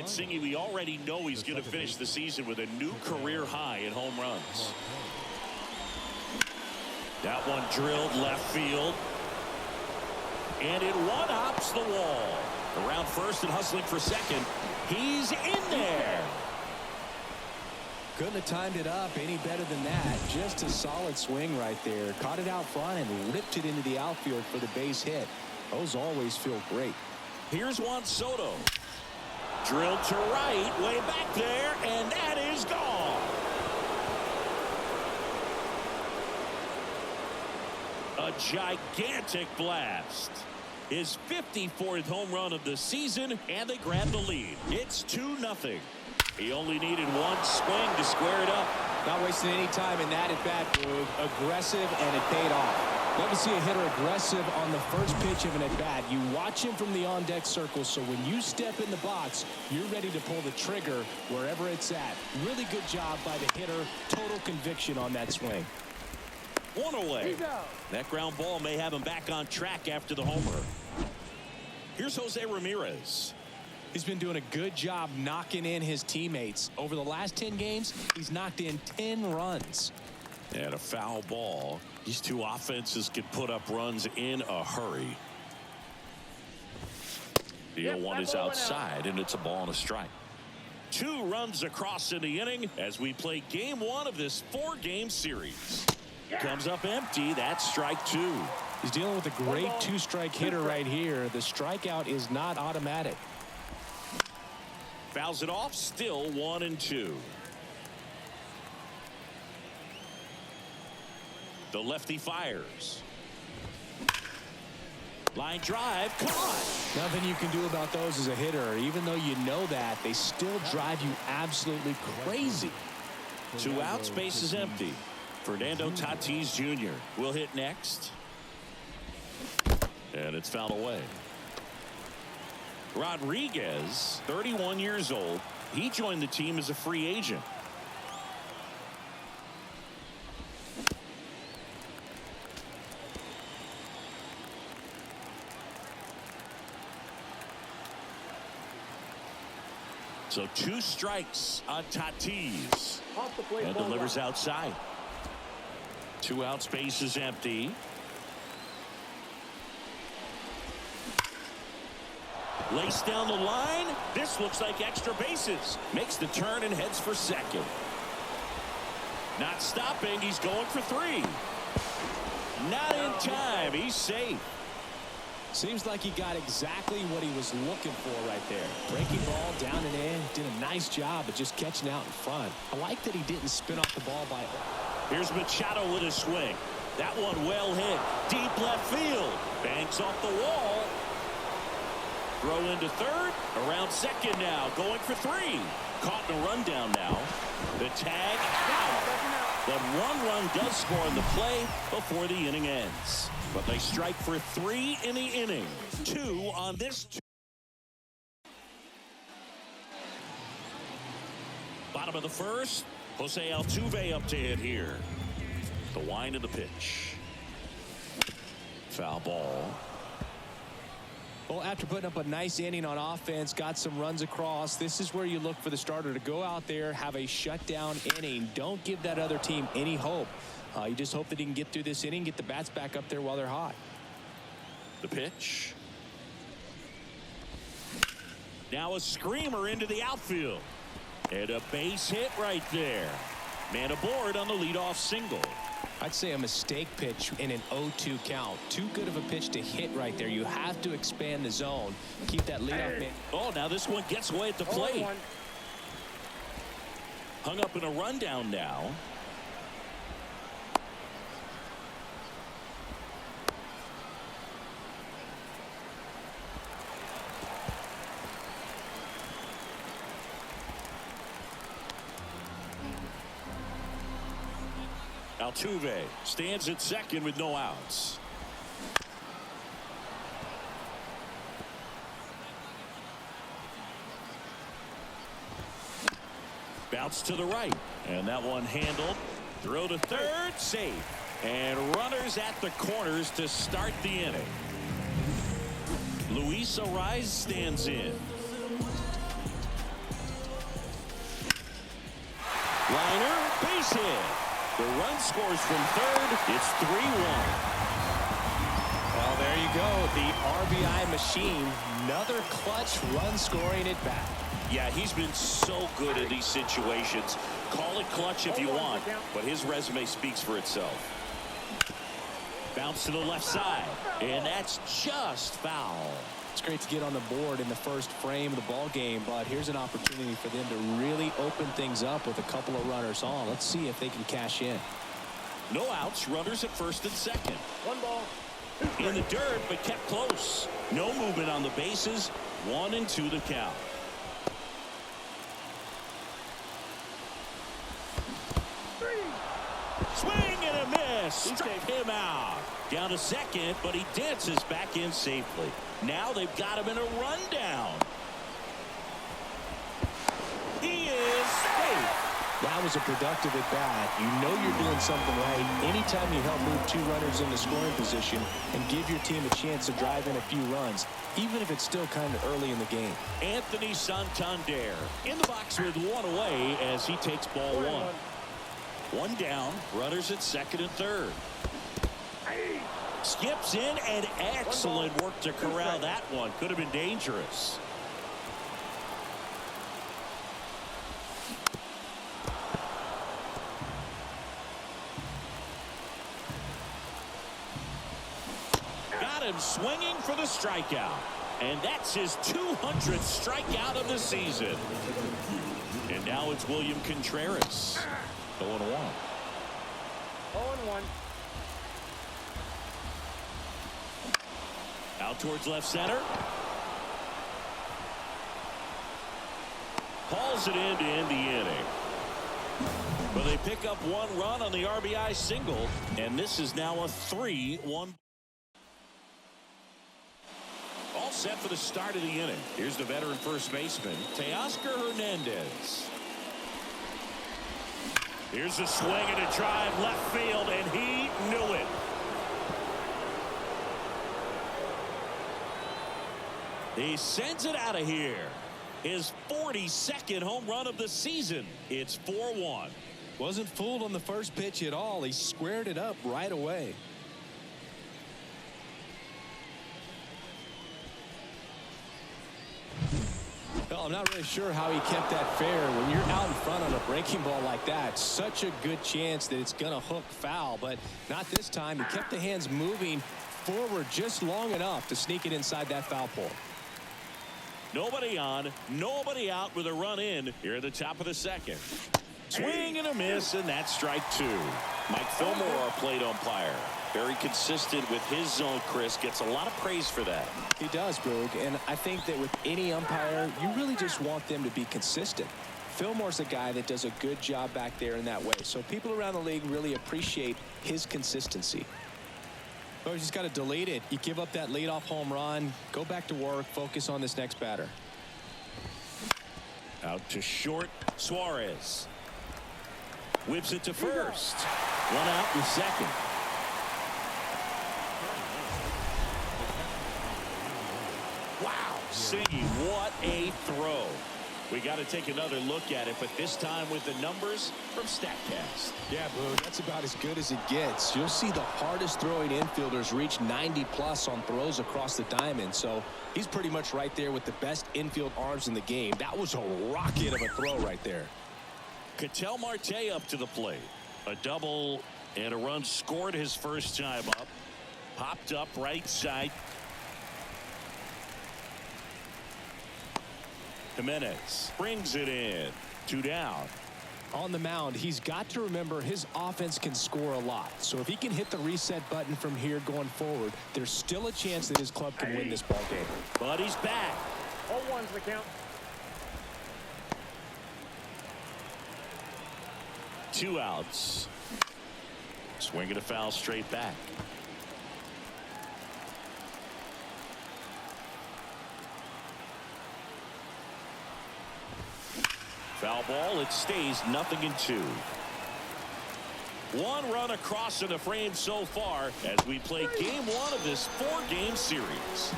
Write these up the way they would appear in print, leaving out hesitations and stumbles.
And Singy, we already know he's going to finish the season with a new career high in home runs. That one drilled left field. And it one-hops the wall. Around first and hustling for second. He's in there. Couldn't have timed it up any better than that. Just a solid swing right there. Caught it out front and ripped it into the outfield for the base hit. Those always feel great. Here's Juan Soto. Drilled to right, way back there, and that is gone. A gigantic blast. His 54th home run of the season, and they grab the lead. It's 2-0. He only needed one swing to square it up. Not wasting any time in that at-bat move. Aggressive, and it paid off. Love to see a hitter aggressive on the first pitch of an at-bat. You watch him from the on-deck circle, so when you step in the box, you're ready to pull the trigger wherever it's at. Really good job by the hitter. Total conviction on that swing. One away. That ground ball may have him back on track after the homer. Here's Jose Ramirez. He's been doing a good job knocking in his teammates. Over the last 10 games, he's knocked in 10 runs. And a foul ball. These two offenses can put up runs in a hurry. The 0-1 is outside, and it's a ball and a strike. 2 runs across in the inning as we play game 1 of this 4-game series. Comes up empty. That's strike 2. He's dealing with a great 2-strike hitter right here. The strikeout is not automatic. Fouls it off. Still 1-2. The lefty fires. Line drive. Caught. Nothing you can do about those as a hitter. Even though you know that, they still drive you absolutely crazy. 2 outs. Base is empty. Fernando Tatis Jr. will hit next. And it's fouled away. Rodriguez, 31 years old. He joined the team as a free agent. So 2 strikes on Tatis. And delivers outside. 2 outs, base is empty. Lace down the line. This looks like extra bases. Makes the turn and heads for second. Not stopping. He's going for 3. Not in time. He's safe. Seems like he got exactly what he was looking for right there. Breaking ball down and in. Did a nice job of just catching out in front. I like that he didn't spin off the ball by it. Here's Machado with a swing. That one well hit. Deep left field. Banks off the wall. Throw into third. Around second now. Going for 3. Caught in a rundown now. The tag out. But 1 run does score in the play before the inning ends. But they strike for 3 in the inning. 2 on this. Bottom of the first. Jose Altuve up to hit here. The wind of the pitch. Foul ball. Well, after putting up a nice inning on offense, got some runs across, this is where you look for the starter to go out there, have a shutdown inning. Don't give that other team any hope. You just hope that he can get through this inning, get the bats back up there while they're hot. The pitch. Now a screamer into the outfield. And a base hit right there. Man aboard on the leadoff single. I'd say a mistake pitch in an 0-2 count. Too good of a pitch to hit right there. You have to expand the zone. Keep that leadoff man. Oh, now this one gets away at the plate. Hung up in a rundown now. Altuve stands at second with no outs. Bounce to the right, and that one handled. Throw to third, safe. And runners at the corners to start the inning. Luis Ariz stands in. base hit. The run scores from third. It's 3-1. Well, there you go. The RBI machine. Another clutch run scoring at bat. Yeah, he's been so good in these situations. Call it clutch if you want, but his resume speaks for itself. Bounce to the left side, and that's just foul. It's great to get on the board in the first frame of the ball game, but here's an opportunity for them to really open things up with a couple of runners on. Let's see if they can cash in. No outs, runners at first and second. 1 ball. In the dirt, but kept close. No movement on the bases. 1-2 the count. Swing and a miss. Struck him out. Down to second, but he dances back in safely. Now they've got him in a rundown. He is safe. That was a productive at bat. You know you're doing something right anytime you help move 2 runners into scoring position and give your team a chance to drive in a few runs, even if it's still kind of early in the game. Anthony Santander in the box with 1 away as he takes ball 1. 1 down, runners at second and third. Skips in, and excellent work to corral that one. Could have been dangerous. Got him swinging for the strikeout. And that's his 200th strikeout of the season. And now it's William Contreras. 0-1. 0-1. Out towards left center. Hauls it in to end the inning. But they pick up 1 run on the RBI single, and this is now a 3-1. All set for the start of the inning. Here's the veteran first baseman, Teoscar Hernandez. Here's a swing and a drive left field, and he knew it. He sends it out of here. His 42nd home run of the season. It's 4-1. Wasn't fooled on the first pitch at all. He squared it up right away. Well, I'm not really sure how he kept that fair. When you're out in front on a breaking ball like that, such a good chance that it's going to hook foul, but not this time. He kept the hands moving forward just long enough to sneak it inside that foul pole. Nobody on, nobody out with a run in here at the top of the second. Swing and a miss, and that's strike 2. Mike Fillmore, our plate umpire. Very consistent with his zone, Chris. Gets a lot of praise for that. He does, Boog, and I think that with any umpire, you really just want them to be consistent. Fillmore's a guy that does a good job back there in that way, so people around the league really appreciate his consistency. Oh, you just got to delete it. You give up that leadoff home run, go back to work, focus on this next batter. Out to short, Suarez. Whips it to first. 1 out in second. Wow, singing, what a throw. We got to take another look at it, but this time with the numbers from StatCast. Yeah, Boog, that's about as good as it gets. You'll see the hardest throwing infielders reach 90+ on throws across the diamond, so he's pretty much right there with the best infield arms in the game. That was a rocket of a throw right there. Ketel Marte up to the plate. A double and a run scored his first time up. Popped up right side. Jimenez brings it in. 2 down. On the mound, he's got to remember his offense can score a lot. So if he can hit the reset button from here going forward, there's still a chance that his club can win this ball game. But he's back. 0-1's the count. 2 outs. Swinging a foul straight back. Foul ball. It stays 0-2. 1 run across in the frame so far as we play game 1 of this 4-game series.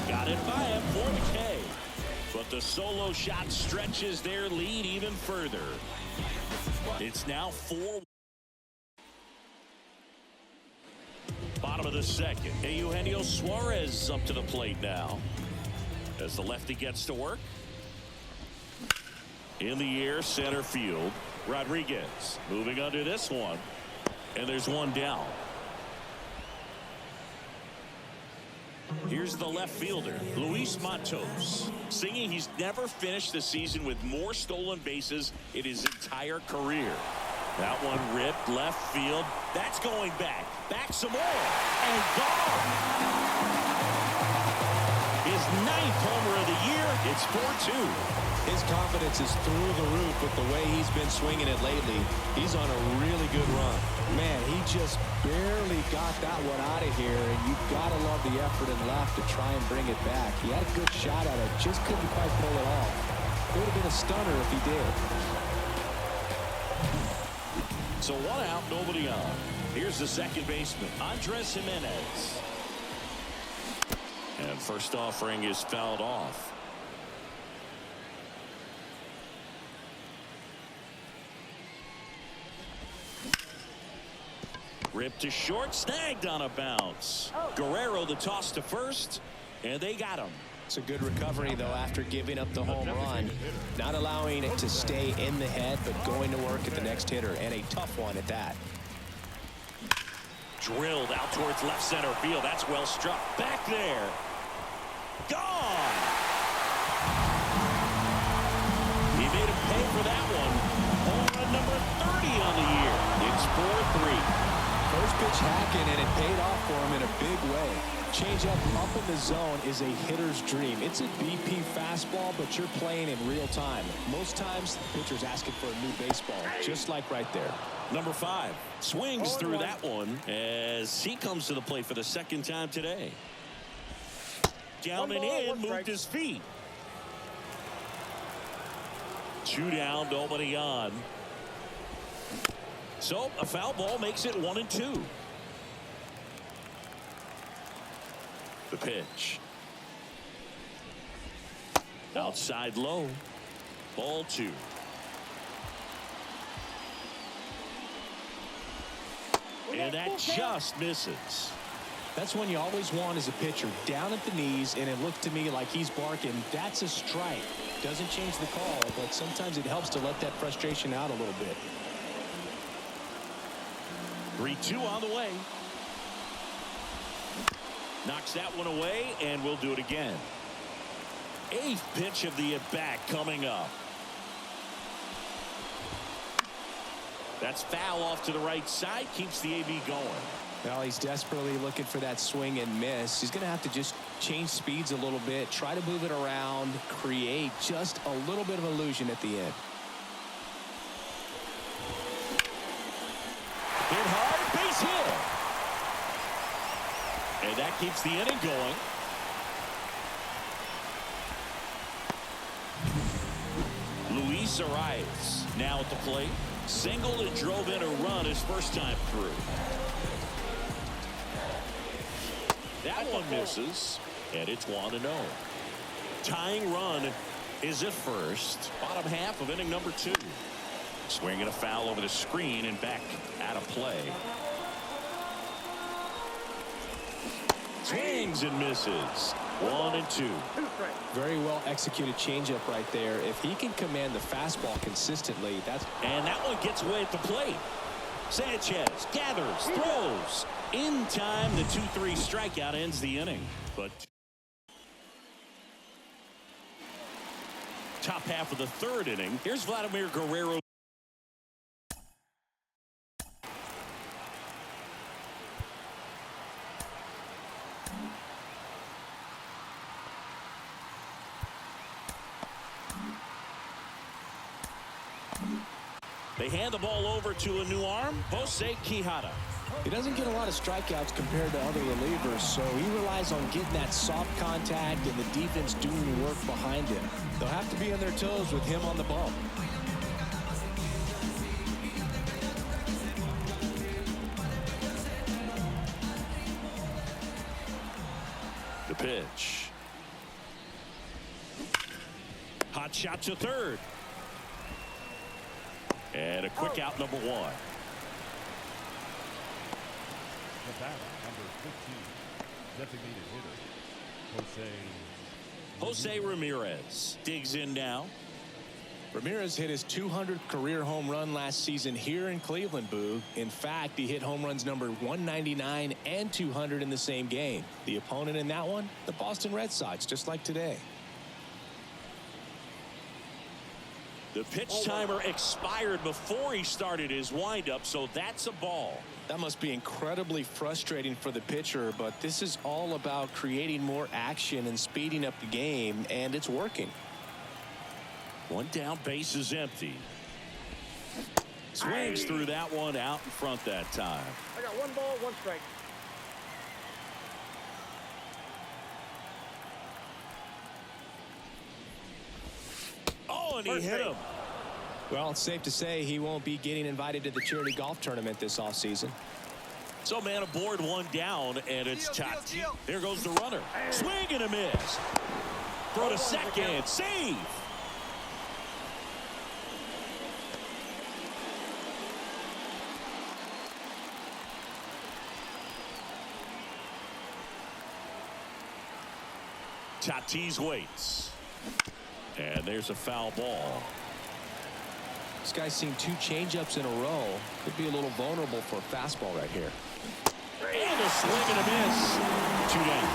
Got it by him for the K. But the solo shot stretches their lead even further. It's now 4. Bottom of the second. Eugenio Suarez up to the plate now as the lefty gets to work. In the air, center field. Rodriguez moving under this one. And there's one down. Here's the left fielder, Luis Matos, singing he's never finished the season with more stolen bases in his entire career. That one ripped left field. That's going back. Back some more. And gone. His 9th homer of the year. It's 4-2. His confidence is through the roof with the way he's been swinging it lately. He's on a really good run. Man, he just barely got that one out of here, and you've got to love the effort and left to try and bring it back. He had a good shot at it, just couldn't quite pull it off. It would have been a stunner if he did. So 1 out, nobody on. Here's the second baseman, Andres Jimenez. And first offering is fouled off. Ripped to short, snagged on a bounce. Guerrero the toss to first, and they got him. It's a good recovery, though, after giving up the home run. Not allowing it to stay in the head, but going to work at the next hitter, and a tough one at that. Drilled out towards left center field. That's well struck. Back there. Gone. He made him pay for that one. Home run number 30 on the year. It's 4-3. First pitch hacking, and it paid off for him in a big way. Changeup up in the zone is a hitter's dream. It's a BP fastball, but you're playing in real time. Most times, the pitcher's asking for a new baseball, just like right there. Number 5 swings through that one as he comes to the plate for the second time today. Down and in, moved his feet. 2 down, nobody on. So a foul ball makes it 1-2. The pitch. Outside low. Ball 2. And that just misses. That's one you always want as a pitcher. Down at the knees, and it looked to me like he's barking, that's a strike. Doesn't change the call, but sometimes it helps to let that frustration out a little bit. 3-2 on the way. Knocks that one away, and we'll do it again. 8th pitch of the at-bat coming up. That's foul off to the right side. Keeps the AB going. Well, he's desperately looking for that swing and miss. He's going to have to just change speeds a little bit, try to move it around, create just a little bit of illusion at the end. Hit hard, base hit. And that keeps the inning going. Luis Arias now at the plate. Singled and drove in a run his first time through. That one misses, and it's 1-0. Tying run is at first. Bottom half of inning number 2. Swinging a foul over the screen and back out of play. Swings and misses. 1-2. Very well executed changeup right there. If he can command the fastball consistently, that's... And that one gets away at the plate. Sanchez gathers, throws. In time, the 2-3 strikeout ends the inning. But top half of the 3rd inning. Here's Vladimir Guerrero. They hand the ball over to a new arm, Jose Quijada. He doesn't get a lot of strikeouts compared to other relievers, so he relies on getting that soft contact and the defense doing the work behind him. They'll have to be on their toes with him on the bump. The pitch. Hot shot to third. And a quick out, number one. The batter, number 15, designated hitter, Jose Ramirez digs in now. Ramirez hit his 200th career home run last season here in Cleveland, Boog. In fact, he hit home runs number 199 and 200 in the same game. The opponent in that one, the Boston Red Sox, just like today. The pitch timer expired before he started his windup, so that's a ball. That must be incredibly frustrating for the pitcher, but this is all about creating more action and speeding up the game, and it's working. One down, base is empty. Swings through that one out in front that time. I got 1 ball, 1 strike. Oh, and he hit him. Well, it's safe to say he won't be getting invited to the charity golf tournament this offseason. So man aboard, 1 down, and it's Tatis. There goes the runner. Swing and a miss. Throw to second. Save. Tatis waits. And there's a foul ball. This guy's seen 2 changeups in a row. Could be a little vulnerable for a fastball right here. And a swing and a miss. 2 down.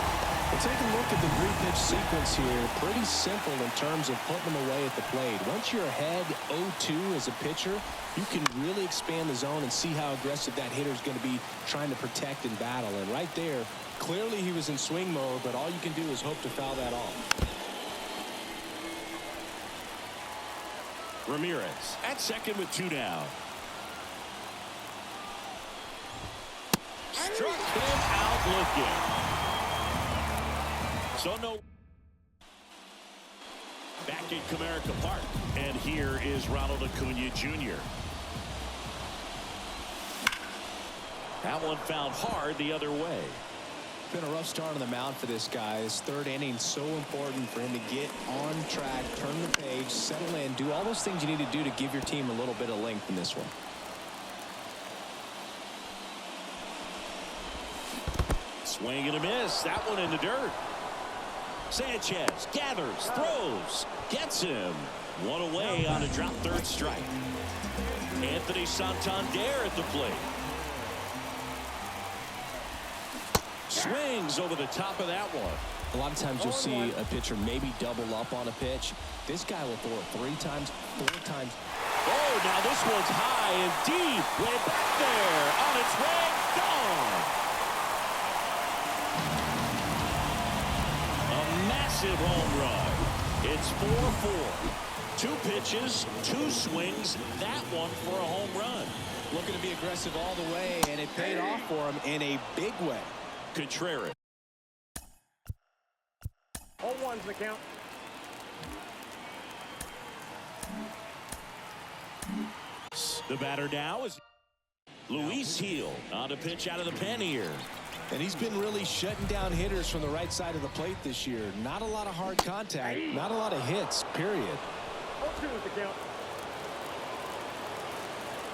Well, take a look at the 3-pitch sequence here. Pretty simple in terms of putting them away at the plate. Once you're ahead 0-2 as a pitcher, you can really expand the zone and see how aggressive that hitter is going to be trying to protect and battle. And right there, clearly he was in swing mode, but all you can do is hope to foul that off. Ramirez at second with 2 down. Struck him out looking. So no. Back in Comerica Park. And here is Ronald Acuna Jr. That one found hard the other way. Been a rough start on the mound for this guy. His 3rd inning so important for him to get on track, turn the page, settle in, do all those things you need to do to give your team a little bit of length in this one. Swing and a miss. That one in the dirt. Sanchez gathers, throws, gets him. 1 away on a drop 3rd strike. Anthony Santander at the plate. Swings over the top of that one. A lot of times you'll see a pitcher maybe double up on a pitch. This guy will throw it 3 times, 4 times. Oh, now this one's high and deep. Way back there. On its way. Gone. A massive home run. It's 4-4. 2 pitches, 2 swings. That one for a home run. Looking to be aggressive all the way, and it paid off for him in a big way. Contreras. 0-1's the count. The batter now is Luis Gil on a pitch out of the pen here. And he's been really shutting down hitters from the right side of the plate this year. Not a lot of hard contact, not a lot of hits, period. 0-2's the count.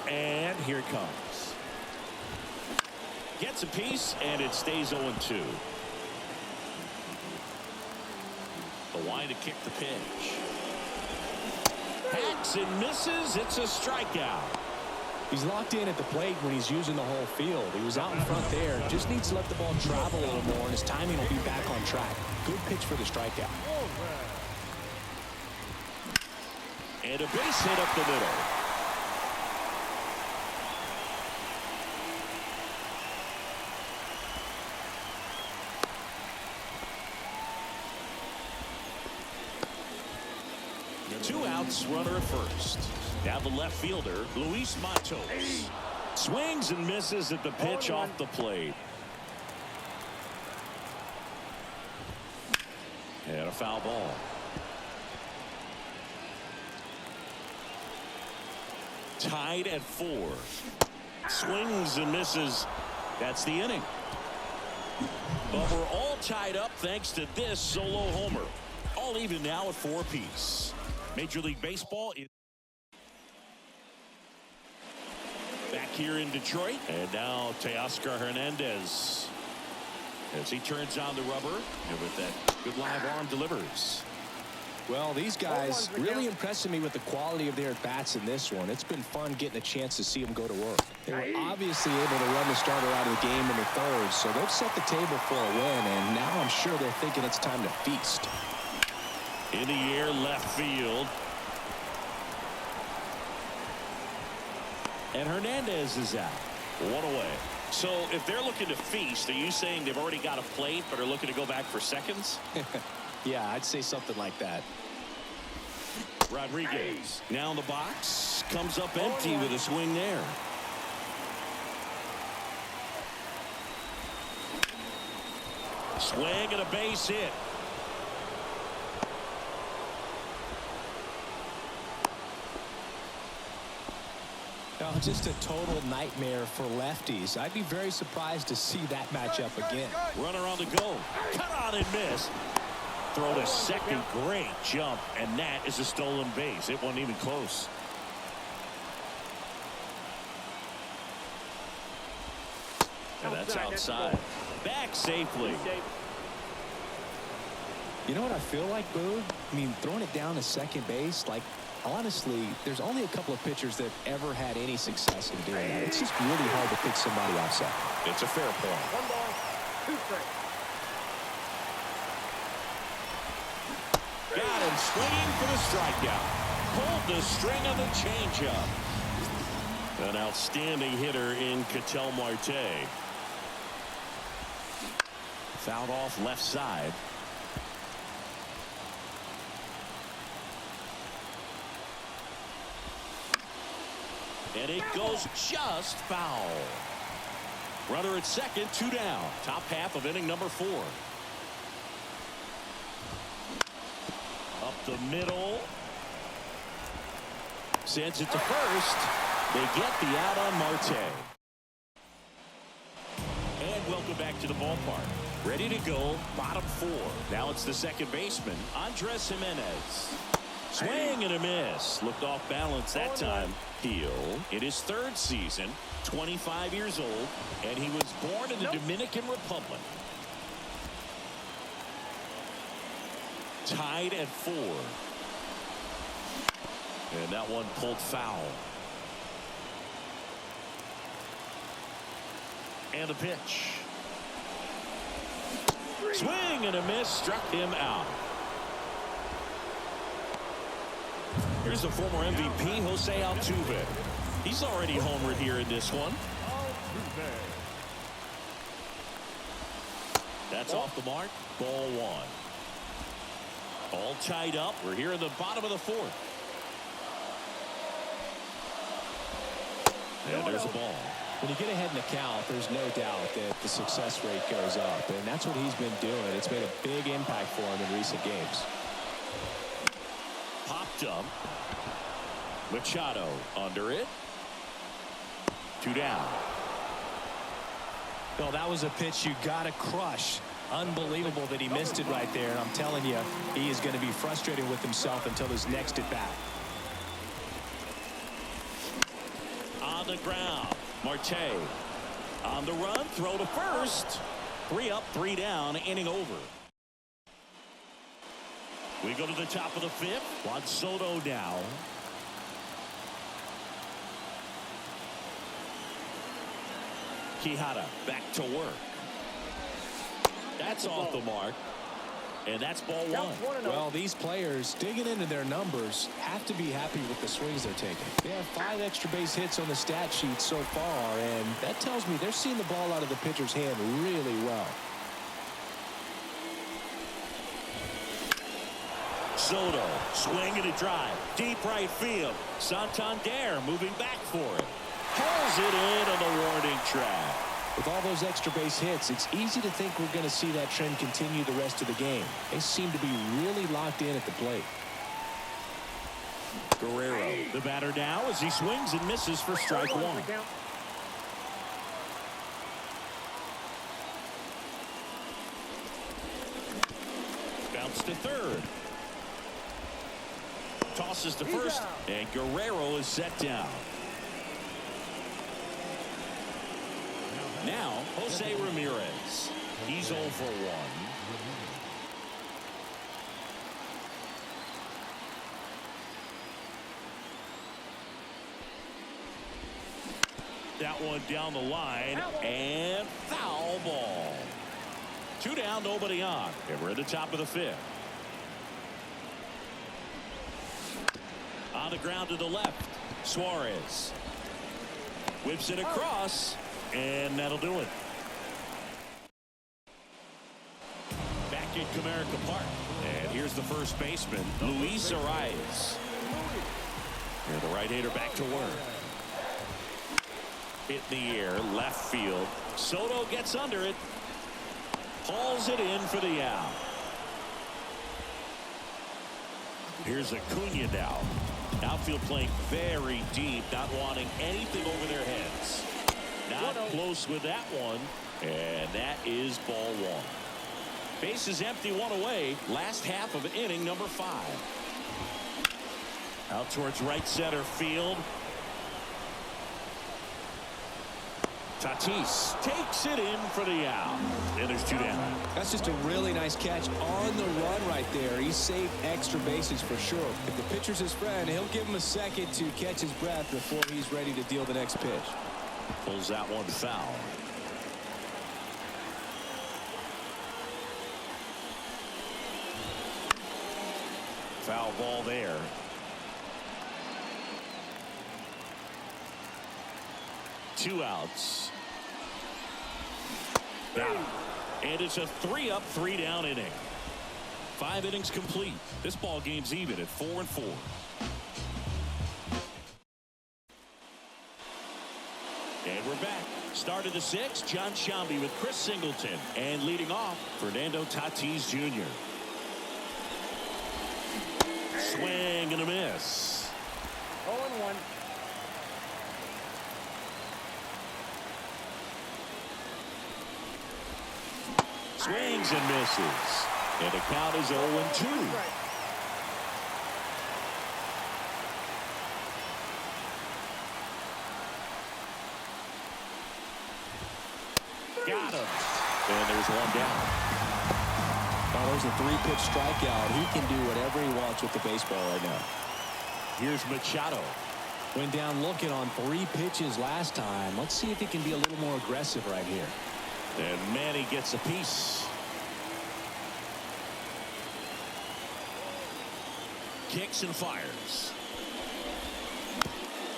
And here it comes. Gets a piece, and it stays 0-2. The line to kick the pitch. Hacks and misses. It's a strikeout. He's locked in at the plate when he's using the whole field. He was out in front there. Just needs to let the ball travel a little more, and his timing will be back on track. Good pitch for the strikeout. And a base hit up the middle. Two outs, runner at first. Now the left fielder, Luis Matos. Swings and misses at the pitch off the plate. And a foul ball. Tied at 4. Swings and misses. That's the inning. But we're all tied up thanks to this solo homer. All even now at 4 apiece. Major League Baseball is back here in Detroit. And now Teoscar Hernandez as he turns on the rubber and with that good live arm delivers. Well, these guys really impressing me with the quality of their at-bats in this one. It's been fun getting a chance to see them go to work. They were obviously able to run the starter out of the game in the third, so they've set the table for a win, and now I'm sure they're thinking it's time to feast. In the air, left field. And Hernandez is out. One away. So if they're looking to feast, are you saying they've already got a plate but are looking to go back for seconds? Yeah, I'd say something like that. Rodriguez now in the box, comes up empty with a swing there. Swing and a base hit. Oh, just a total nightmare for lefties. I'd be very surprised to see that matchup again. Runner on the go. Cut on and miss. Throw to second. Great jump. And that is a stolen base. It wasn't even close. And that's outside. Back safely. You know what I feel like, Boo? I mean, throwing it down to second base, like, honestly, there's only a couple of pitchers that have ever had any success in doing that. It's just really hard to pick somebody off second. It's a fair point. 1 ball, 2 strikes. Got him swinging for the strikeout. Pulled the string of the changeup. An outstanding hitter in Ketel Marte. Fouled off left side. And it goes just foul. Runner at second, 2 down. Top half of inning number 4. Up the middle. Sends it to first. They get the out on Marte. And welcome back to the ballpark. Ready to go, bottom 4. Now it's the second baseman, Andres Jimenez. Swing and a miss. Looked off balance that time. Heel in his 3rd season, 25 years old, and he was born in the Dominican Republic. Tied at 4. And that one pulled foul. And a pitch. Swing and a miss, struck him out. Here's the former MVP, Jose Altuve. He's already homered here in this one. That's off the mark. Ball 1. All tied up. We're here in the bottom of the 4th. And there's a ball. When you get ahead in the count, there's no doubt that the success rate goes up, and that's what he's been doing. It's made a big impact for him in recent games. Popped up. Machado under it. 2 down. Well, that was a pitch you got to crush. Unbelievable that he missed it right there. And I'm telling you, he is going to be frustrated with himself until his next at bat. On the ground. Marte on the run. Throw to first. 3 up, 3 down. Inning over. We go to the top of the 5th. Juan Soto now. Quijada back to work. That's off the mark. And that's ball 1. Well, these players digging into their numbers have to be happy with the swings they're taking. They have 5 extra base hits on the stat sheet so far, and that tells me they're seeing the ball out of the pitcher's hand really well. Soto swinging a drive. Deep right field. Santander moving back for it. Pulls it in on the warning track. With all those extra base hits, it's easy to think we're going to see that trend continue the rest of the game. They seem to be really locked in at the plate. Guerrero, the batter now as he swings and misses for strike 1. Bounce to third. Tosses to first, and Guerrero is set down. Now, Jose Ramirez. He's 0 for 1. That one down the line, and foul ball. 2 down, nobody on. And we're at the top of the 5th. On the ground to the left, Suarez whips it across, and that'll do it. Back in Comerica Park, and here's the first baseman, Luis Arias. And the right-hander back to work. Hit in the air, left field. Soto gets under it. Hauls it in for the out. Here's Acuna now. Outfield playing very deep, not wanting anything over their heads. Not close with that one, and that is ball 1. Base is empty, 1 away. Last half of inning number 5. Out towards right center field. Tatis takes it in for the out. And there's 2 down. That's just a really nice catch on the run right there. He saved extra bases for sure. If the pitcher's his friend, he'll give him a second to catch his breath before he's ready to deal the next pitch. Pulls that one foul. Foul ball there. Two outs. Got him. And it's a 3-up, 3-down inning. 5 innings complete. This ball game's even at 4-4. And we're back. Start of the 6th, John Shambi with Chris Singleton. And leading off, Fernando Tatis Jr. Swing and a miss. 0-1. Swings and misses. And the count is 0-2. Got him. And there's 1 down. Oh, there's a 3-pitch strikeout. He can do whatever he wants with the baseball right now. Here's Machado. Went down looking on 3 pitches last time. Let's see if he can be a little more aggressive right here. And Manny gets a piece. Kicks and fires.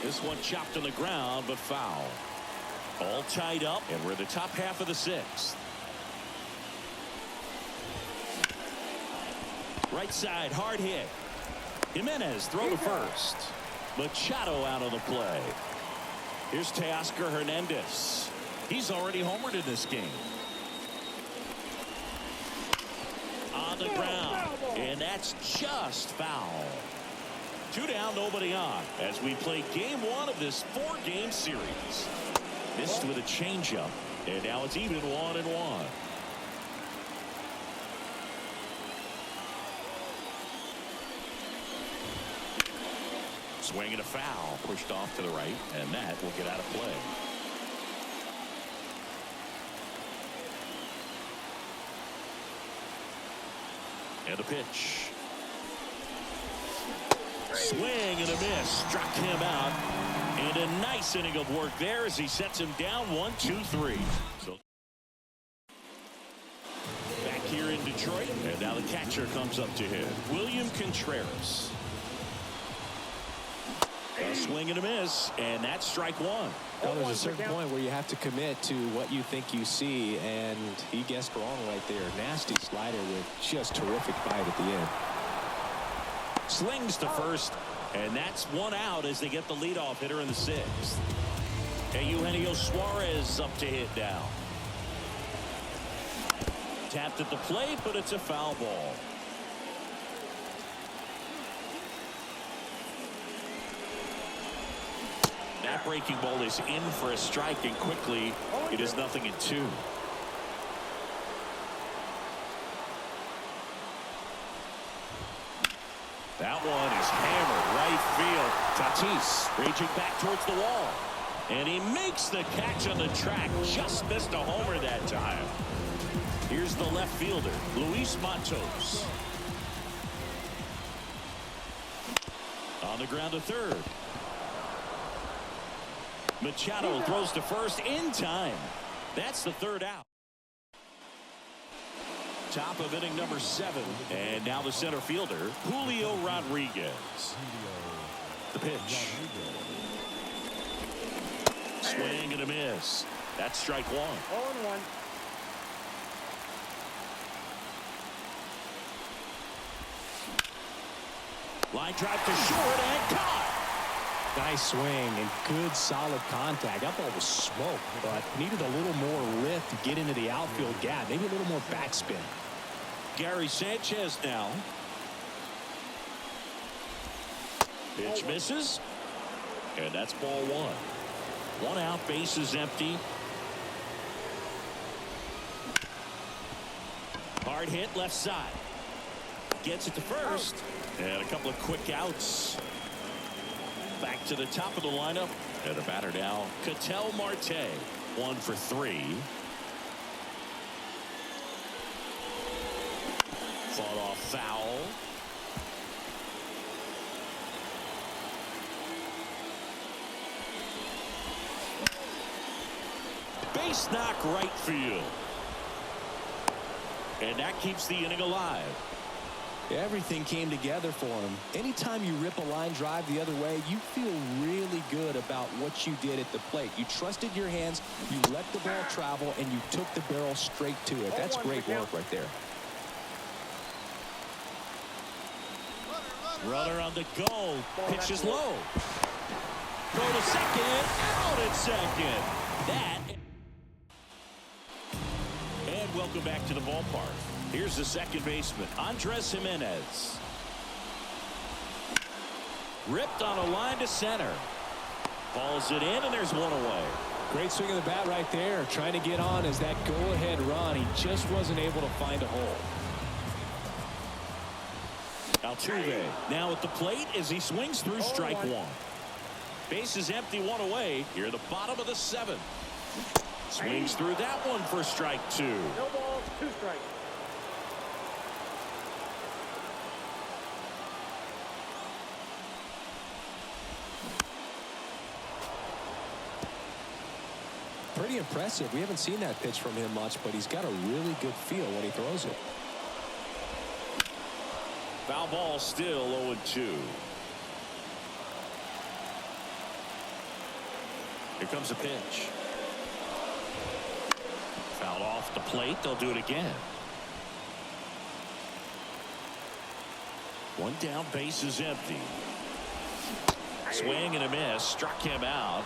This one chopped on the ground, but foul. All tied up, and we're in the top half of the 6th. Right side, hard hit. Jimenez throw to first. Machado out of the play. Here's Teoscar Hernandez. He's already homered in this game. On the ground, and that's just foul. 2 down, nobody on, as we play game 1 of this 4-game series. Missed with a changeup, and now it's even 1-1. Swing and a foul, pushed off to the right, and that will get out of play. And the pitch. Swing and a miss. Struck him out. And a nice inning of work there as he sets him down 1-2-3. So back here in Detroit. And now the catcher comes up to hit. William Contreras. A swing and a miss. And that's strike 1. Well, there's a certain point where you have to commit to what you think you see, and he guessed wrong right there. Nasty slider with just terrific bite at the end. Slings to first, and that's 1 out as they get the leadoff hitter in the 6th. And Eugenio Suarez up to hit now. Tapped at the plate, but it's a foul ball. That breaking ball is in for a strike, and quickly it is 0-2. That one is hammered right field. Tatis raging back towards the wall. And he makes the catch on the track. Just missed a homer that time. Here's the left fielder, Luis Matos. On the ground to third. Machado throws to first in time. That's the third out. Top of inning number 7. And now the center fielder, Julio Rodriguez. The pitch. Swing and a miss. That's strike 1. 0-1. Line drive to short and caught. Nice swing and good solid contact. That ball was smoked, but needed a little more lift to get into the outfield gap. Maybe a little more backspin. Gary Sanchez now. Pitch misses. And that's ball 1. 1 out, base is empty. Hard hit left side. Gets it to first. And a couple of quick outs. Back to the top of the lineup. And the batter now, Ketel Marte. 1 for 3. Fought off foul. Base knock right field. And that keeps the inning alive. Everything came together for him. Anytime you rip a line drive the other way, you feel really good about what you did at the plate. You trusted your hands, you let the ball travel, and you took the barrel straight to it. That's great work right there. Runner on the go. Pitch is low. Go to second. Out at second. That. And welcome back to the ballpark. Here's the second baseman, Andres Jimenez. Ripped on a line to center. Balls it in, and there's 1 away. Great swing of the bat right there. Trying to get on as that go-ahead run. He just wasn't able to find a hole. Altuve now at the plate as he swings through strike 1. Base is empty, 1 away. Here at the bottom of the 7th. Swings through that one for strike 2. No balls, 2 strikes. Pretty impressive. We haven't seen that pitch from him much, but he's got a really good feel when he throws it. Foul ball, still 0-2. Here comes a pitch. Fouled off the plate. They'll do it again. 1 down, base is empty. Swing and a miss. Struck him out.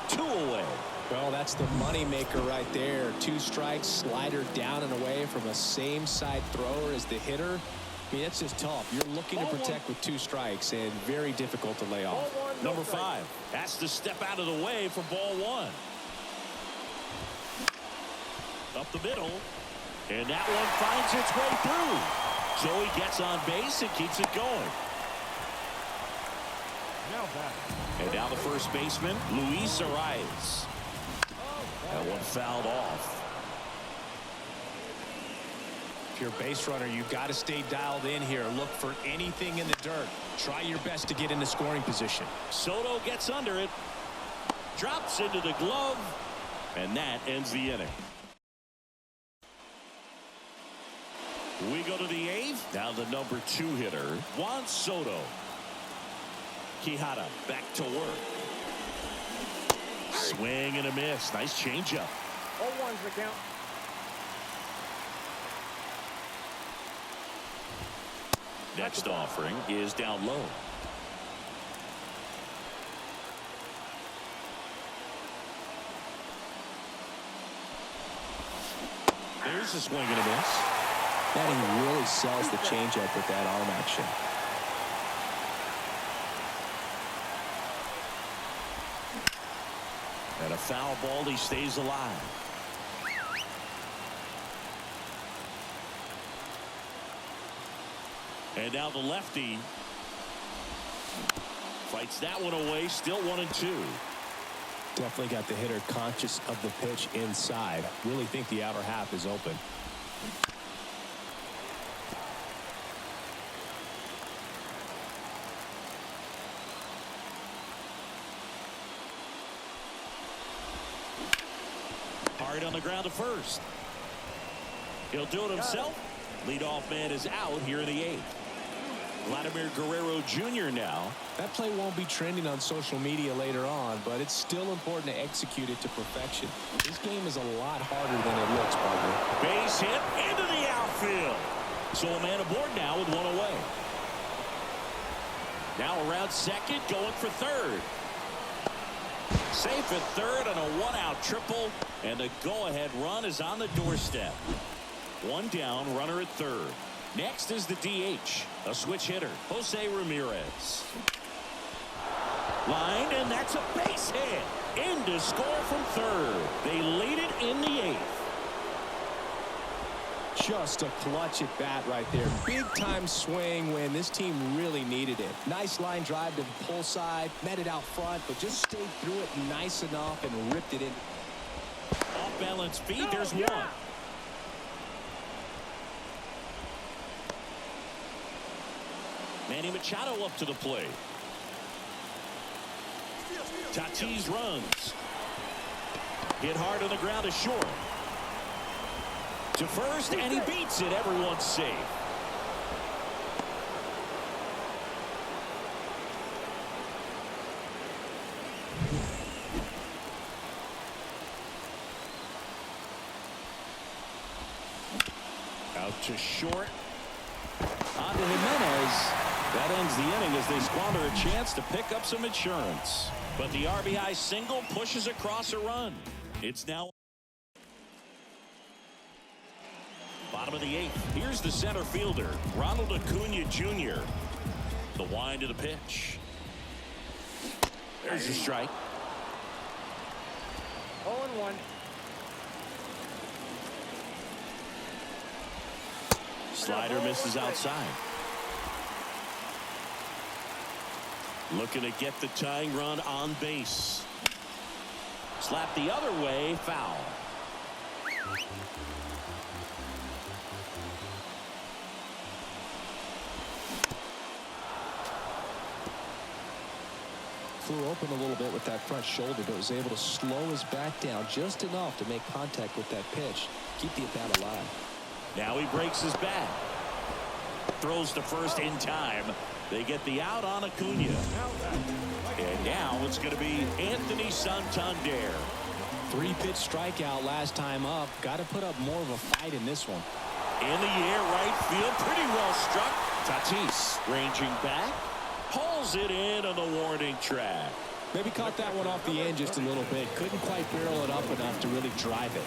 2 away. Well, that's the money maker right there. 2 strikes, slider down and away from a same side thrower as the hitter. I mean, that's just tough. You're looking to protect with 2 strikes and very difficult to lay off. Number 5 has to step out of the way for ball 1. Up the middle, and that one finds its way through. So he gets on base and keeps it going. Now back. And now the first baseman, Luis Arias. That one fouled off. If you're a base runner, you've got to stay dialed in here. Look for anything in the dirt. Try your best to get into scoring position. Soto gets under it, drops into the glove, and that ends the inning. We go to the 8th. Now the number 2 hitter, Juan Soto. Quijada back to work. Swing and a miss. Nice changeup. 0-1's the count. Next offering is down low. There's a swing and a miss. And he really sells the changeup with that arm action. And a foul ball, he stays alive. And now the lefty fights that one away, still 1-2. Definitely got the hitter conscious of the pitch inside. Really think the outer half is open. Hard on the ground to first. He'll do it himself. Leadoff man is out here in the 8th. Vladimir Guerrero Jr. now. That play won't be trending on social media later on, but it's still important to execute it to perfection. This game is a lot harder than it looks, partner. Base hit into the outfield. So a man aboard now with one away. Now around second, going for third. Safe at third on a one-out triple, and the go-ahead run is on the doorstep. One down, runner at third. Next is the DH, a switch hitter, Jose Ramirez. Lined, and that's a base hit. In to score from third. They lead it in the 8th. Just a clutch at bat right there. Big time swing when this team really needed it. Nice line drive to the pull side, met it out front, but just stayed through it nice enough and ripped it in. Off balance feet, there's one. Manny Machado up to the plate. Tatis runs. Hit hard on the ground to short. To first, and he beats it. Everyone's safe. Out to short. On to Jimenez. That ends the inning as they squander a chance to pick up some insurance. But the RBI single pushes across a run. It's now bottom of the 8th. Here's the center fielder, Ronald Acuna Jr. The wind of the pitch. There's your strike. 0-1. Slider misses outside. Looking to get the tying run on base. Slap the other way, foul. Flew open a little bit with that front shoulder, but was able to slow his bat down just enough to make contact with that pitch. Keep the at-bat alive. Now he breaks his bat. Throws to first in time. They get the out on Acuna. And now it's going to be Anthony Santander. 3-pitch strikeout last time up. Got to put up more of a fight in this one. In the air, right field, pretty well struck. Tatis ranging back. Pulls it in on the warning track. Maybe caught that one off the end just a little bit. Couldn't quite barrel it up enough to really drive it.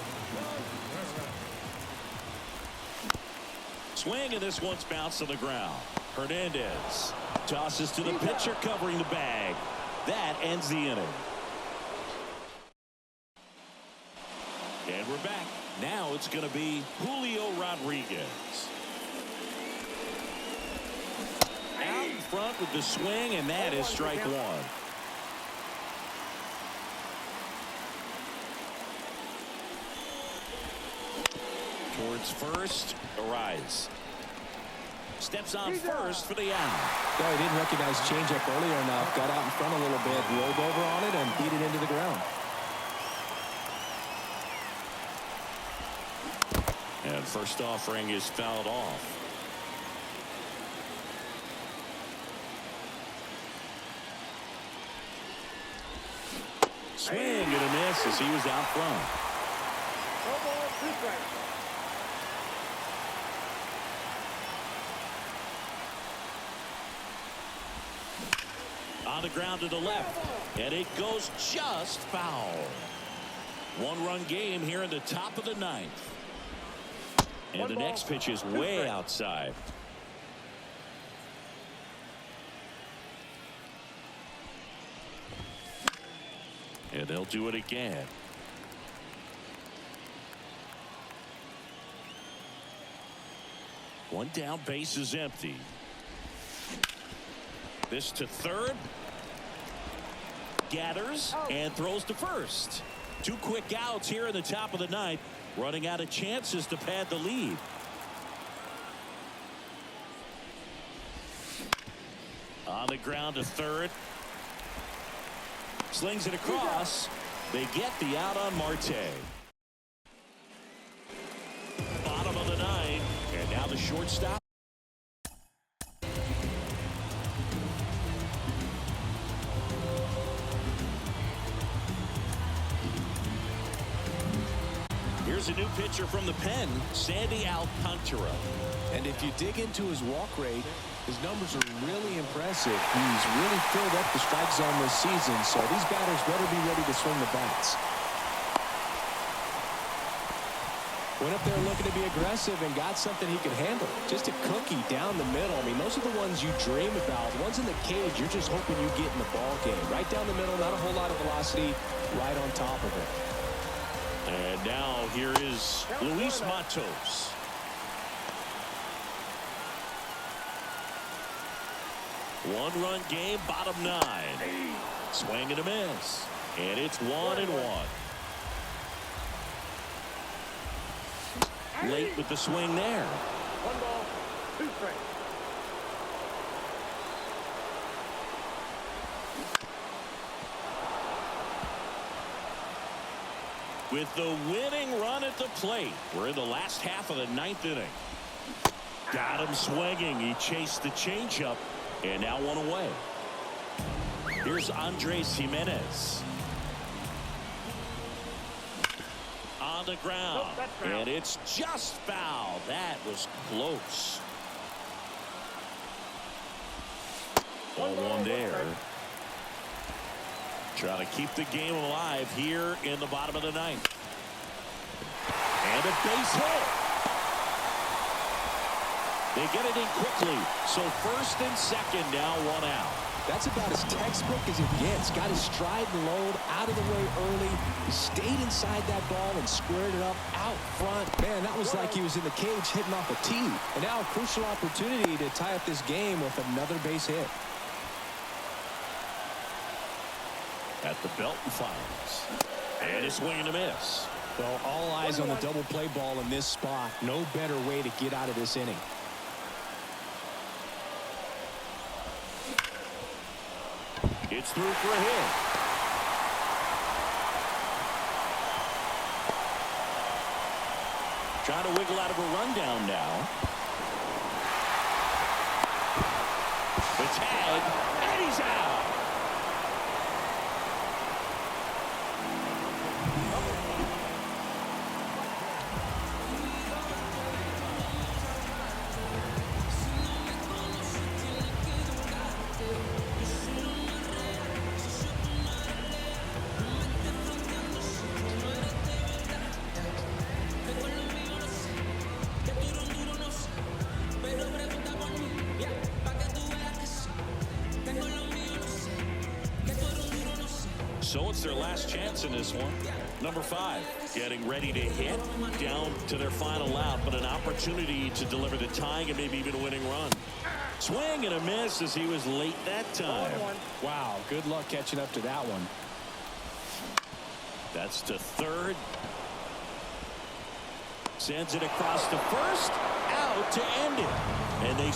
Swing, and this one's bounced on the ground. Hernandez tosses to the pitcher covering the bag. That ends the inning. And we're back. Now it's going to be Julio Rodriguez. Out in front with the swing, and that is strike one. Towards first, Arise. Steps on first for the out. Yeah, he didn't recognize changeup earlier enough. Got out in front a little bit, rolled over on it, and beat it into the ground. And first offering is fouled off. Swing and a miss as he was out front. 2 strikes. On the ground to the left, and it goes just foul. 1-run game here in the top of the 9th. And the next pitch is way outside. And they'll do it again. One down, base is empty. This to third. gathers and throws to first. 2 quick outs here in the top of the ninth, running out of chances to pad the lead. On the ground to third. Slings it across. They get the out on Marte. Bottom of the ninth, and now the shortstop. Here's a new pitcher from the pen, Sandy Alcantara. And if you dig into his walk rate, his numbers are really impressive. He's really filled up the strike zone this season, so these batters better be ready to swing the bats. Went up there looking to be aggressive and got something he could handle. Just a cookie down the middle. I mean, those are the ones you dream about. The ones in the cage, you're just hoping you get in the ball game. Right down the middle, not a whole lot of velocity, right on top of it. And now here is Luis Matos. One-run game, bottom 9. Swing and a miss. And it's 1-1. Late with the swing there. 1 ball, 2 strikes. With the winning run at the plate, we're in the last half of the 9th inning. Got him swinging. He chased the changeup, and now 1 away. Here's Andres Jimenez. On the ground, and it's just foul. That was close. 0-1 there. Trying to keep the game alive here in the bottom of the 9th. And a base hit. They get it in quickly. So first and second, now 1 out. That's about as textbook as it gets. Got his stride and load out of the way early. He stayed inside that ball and squared it up out front. Man, that was like he was in the cage hitting off a tee. And now a crucial opportunity to tie up this game with another base hit. At the belt and fires. And a swing and a miss. Well, all eyes on the double play ball in this spot. No better way to get out of this inning. It's through for a hit. Trying to wiggle out of a rundown now. The tag, and he's out. So it's their last chance in this one. Number 5 getting ready to hit down to their final out, but an opportunity to deliver the tying and maybe even a winning run. Swing and a miss as he was late that time. Wow, good luck catching up to that one. That's to third. Sends it across to first, out to end it. And they